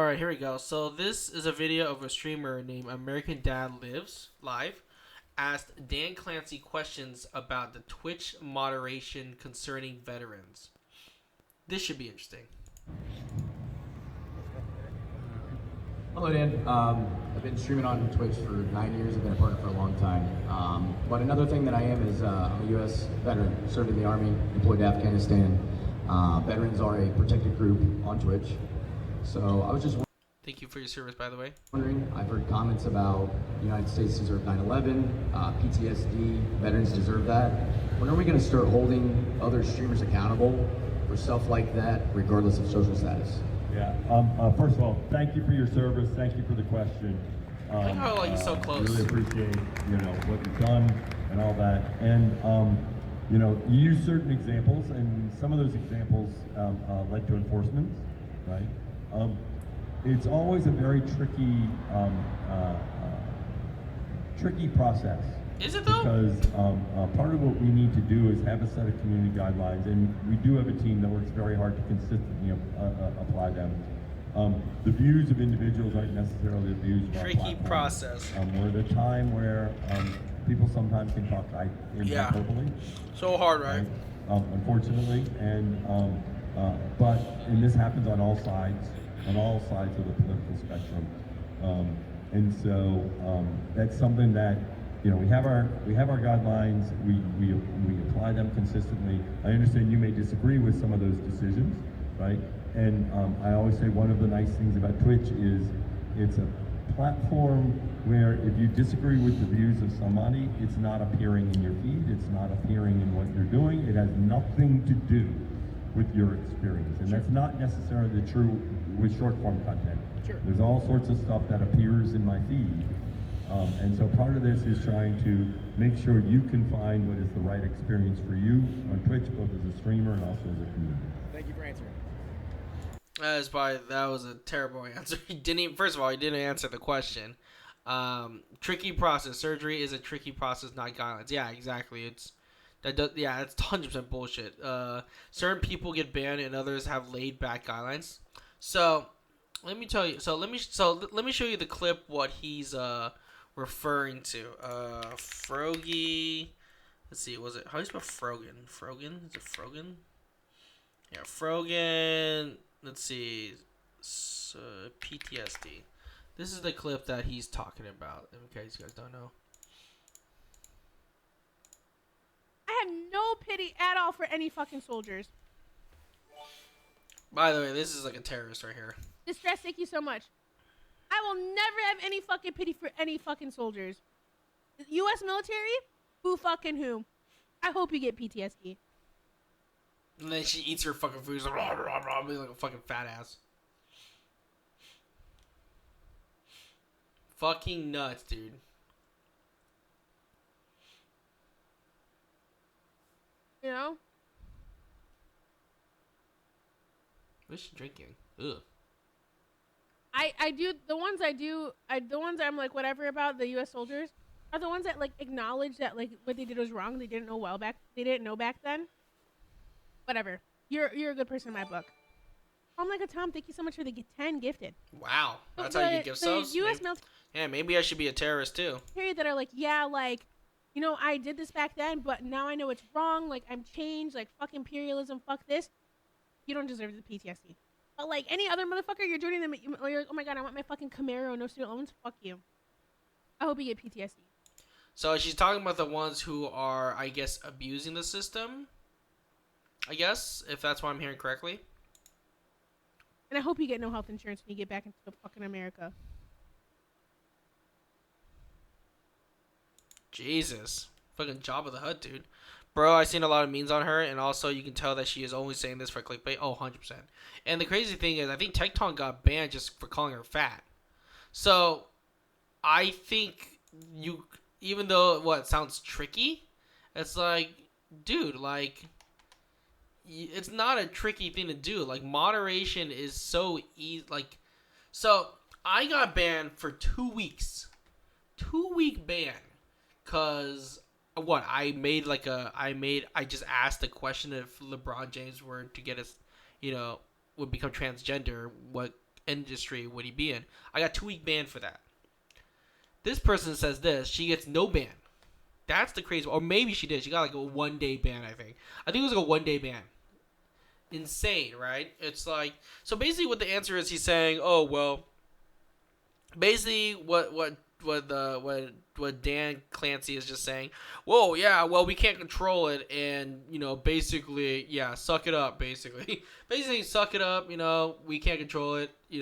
Alright, here we go. So this is a video of a streamer named American Dad Lives Live asked Dan Clancy questions about the Twitch moderation concerning veterans. This should be interesting. Hello, Dan. I've been streaming on Twitch for 9 years. I've been a partner for a long time. But another thing that I am is I'm a U.S. veteran, served in the Army, deployed to Afghanistan. Veterans are a protected group on Twitch. So I was just Thank you for your service, by the way. wondering, I've heard comments about the United States deserve 9/11, PTSD, veterans deserve that. When are we going to start holding other streamers accountable for stuff like that, regardless of social status? Yeah. First of all, thank you for your service. Thank you for the question. Look how he's so close. Really appreciate what you've done and all that. And you use certain examples, and some of those examples led to enforcement, right? It's always a very tricky process. Is it though? Because part of what we need to do is have a set of community guidelines, and we do have a team that works very hard to consistently apply them. The views of individuals aren't necessarily the views of our Tricky platform. process. We're at a time where people sometimes can talk in hyperbole. So hard, right? Unfortunately, and this happens on all sides of the political spectrum, and so that's something that we have our guidelines. We apply them consistently. I understand you may disagree with some of those decisions, right? And I always say one of the nice things about Twitch is it's a platform where if you disagree with the views of somebody, it's not appearing in your feed. It's not appearing in what you're doing. It has nothing to do with your experience, and that's not necessarily true with short form content. Sure. There's all sorts of stuff that appears in my feed, and so part of this is trying to make sure you can find what is the right experience for you on Twitch, both as a streamer and also as a community. Thank you for answering. That was a terrible answer. First of all, he didn't answer the question. Tricky process. Surgery is a tricky process, not guidelines. Yeah, exactly. It's 100% bullshit. Certain people get banned and others have laid back guidelines. So let me tell you. Let me show you the clip. What he's referring to. Frogy. Let's see. Was it how do you spell Frogan? Frogan? Is it Frogan? Yeah, Frogan. Let's see. PTSD. This is the clip that he's talking about. In case you guys don't know. I have no pity at all for any fucking soldiers. By the way, this is like a terrorist right here. Distress, thank you so much. I will never have any fucking pity for any fucking soldiers. The U.S. military? Who fucking who? I hope you get PTSD. And then she eats her fucking food. She's like, rah, rah, rah, being like a fucking fat ass. Fucking nuts, dude. You know? What is she drinking? Ugh. I do the ones I'm like whatever about the U.S. soldiers are the ones that like acknowledge that like what they did was wrong. They didn't know back then. Whatever. You're a good person in my book. I'm like a Tom. Thank you so much for the 10 gifted. Wow. That's how you get gifts. The U.S. military. Yeah, maybe I should be a terrorist too. That are like, yeah, like, I did this back then, but now I know it's wrong. Like, I'm changed. Like, fuck imperialism. Fuck this. You don't deserve the PTSD. But like any other motherfucker, you're joining them. You're like, oh my god, I want my fucking Camaro, no student loans. Fuck you. I hope you get PTSD. So she's talking about the ones who are, I guess, abusing the system. I guess, if that's what I'm hearing correctly. And I hope you get no health insurance when you get back into fucking America. Jesus. Fucking Jabba the Hutt, dude. Bro, I've seen a lot of memes on her, and also you can tell that she is only saying this for clickbait. Oh, 100%. And the crazy thing is, I think Tecton got banned just for calling her fat. So, I think even though, it sounds tricky, it's like, dude, like, it's not a tricky thing to do. Like, moderation is so easy. Like, so, I got banned for 2 weeks. 2-week ban. Because I just asked the question if LeBron James were to get us, would become transgender, industry would he be in? I got 2-week ban for that. This person says this. She gets no ban. That's the crazy. Or maybe she did. She got like a 1-day ban, I think. I think it was like a 1-day ban. Insane, right? It's like, so basically what the answer is, he's saying, oh, well, basically what Dan Clancy is just saying, whoa, yeah, well, we can't control it, and, basically, yeah, suck it up, basically. Basically, suck it up, we can't control it, you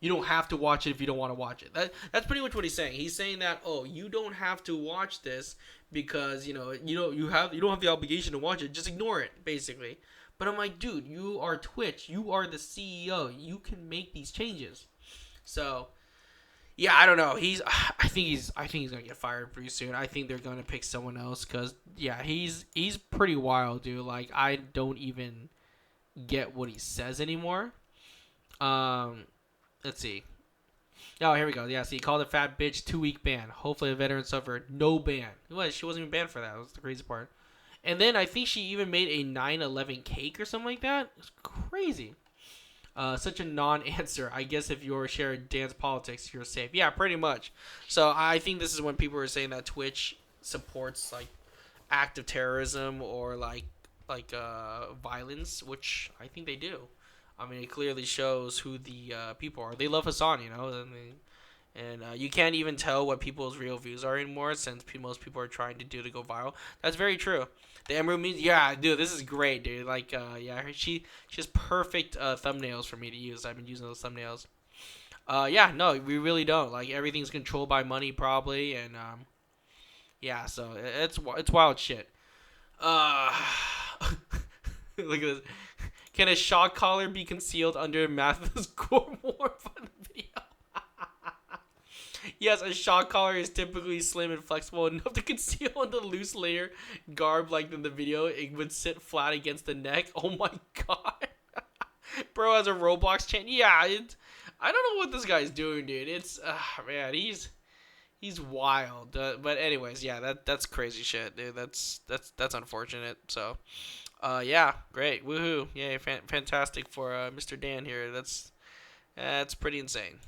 don't have to watch it if you don't want to watch it. That's pretty much what he's saying. He's saying that, oh, you don't have to watch this because, you don't have the obligation to watch it, just ignore it, basically. But I'm like, dude, you are Twitch, you are the CEO, you can make these changes. So, yeah, I don't know. I think he's gonna get fired pretty soon. I think they're gonna pick someone else because, yeah, he's pretty wild, dude. Like, I don't even get what he says anymore. Let's see. Oh, here we go. Yeah, so he called a fat bitch 2-week ban. Hopefully a veteran suffered no ban. She wasn't even banned for that. That was the crazy part. And then I think she even made a 9/11 cake or something like that. It's crazy. Such a non-answer. I guess if you're sharing Dan's politics, you're safe. Yeah, pretty much. So I think this is when people are saying that Twitch supports like active terrorism or like violence, which I think they do. I mean, it clearly shows who the people are. They love Hassan, and you can't even tell what people's real views are anymore since most people are trying to do to go viral. That's very true. The Emerald means, yeah, dude, this is great, dude. Like, yeah, she has perfect thumbnails for me to use. I've been using those thumbnails. Yeah, no, we really don't. Like, everything's controlled by money, probably, and yeah, so it's wild shit. Look at this. Can a shock collar be concealed under Mathis core more fun video? Yes, a shock collar is typically slim and flexible enough to conceal the loose layer garb like in the video. It would sit flat against the neck. Oh my god. Bro has a Roblox chain. Yeah, I don't know what this guy's doing, dude. It's, man, he's wild. But anyways, yeah, that's crazy shit, dude. That's unfortunate. So, yeah, great. Woohoo. Yeah, fantastic for Mr. Dan here. That's pretty insane.